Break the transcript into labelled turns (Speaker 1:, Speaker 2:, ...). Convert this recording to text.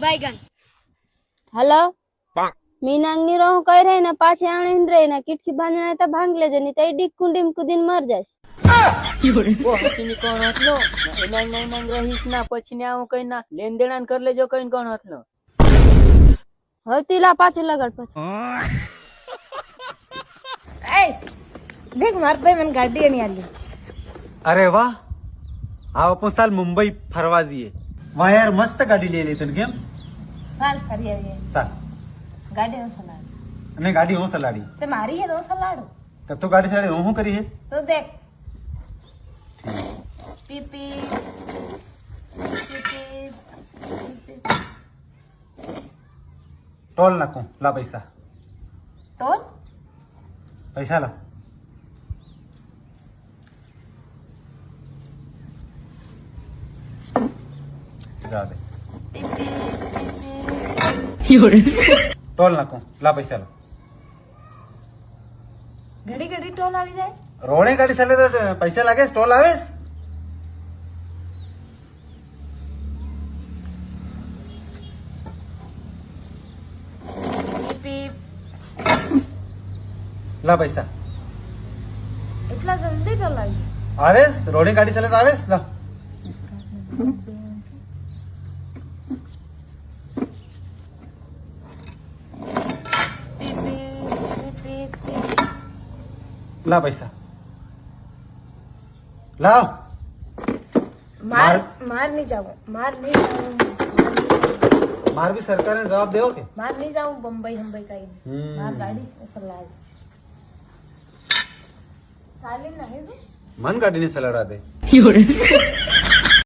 Speaker 1: बैगन।
Speaker 2: हेलो मीनांगनी रहूं कह रहे ना पाछे आने रहे ना किटकी बांधना तो भांग ले जनी तई डिक कुंडी में कुदिन मर जास
Speaker 3: वो हसीनी कोण हतलो एनांग नांग रहीस ना પછી ને આવું કઈ ના લેન દેણાન કર લેજો કઈ કોણ હતલો
Speaker 2: हतीला पाछे लगड़ पाछे
Speaker 1: ए देख मार भाई मन गाड़ी नहीं आली।
Speaker 4: अरे वाह आओ अपन साल मुंबई फरवा दिए वहाँ यार मस्त गाड़ी ले लेते केम
Speaker 1: साल फरिया ये
Speaker 4: साल
Speaker 1: गाड़ी में सलाड
Speaker 4: नहीं गाड़ी हो सलाड़ी
Speaker 1: ते मारी है दो सलाड
Speaker 4: तब तो गाड़ी साड़ी हूँ करी है
Speaker 1: तो देख पीपी पीपी
Speaker 4: टोल नाको ला पैसा
Speaker 1: टोल
Speaker 4: पैसा ला जा दे टोल नाको ला पैसा ला
Speaker 1: घड़ी घड़ी टोल આવી જાય
Speaker 4: रोडे गाड़ी चले तो पैसे लागे टोल आवे
Speaker 1: पीपी
Speaker 4: ला पैसा
Speaker 1: એટલા જલ્દી ટોલ આવી
Speaker 4: आवे रोडे गाड़ी चले तो आवे ला
Speaker 1: पीपी पीपी
Speaker 4: ला पैसा लाओ
Speaker 1: मार मार नहीं जाऊं मार नहीं जाऊं
Speaker 4: मार भी सरकार ने जवाब दे के
Speaker 1: मार नहीं जाऊं बम्बई हम्बई का ही मार गाड़ी सलाड साली नहीं
Speaker 4: मन गाड़ी ने सलाड़ा दे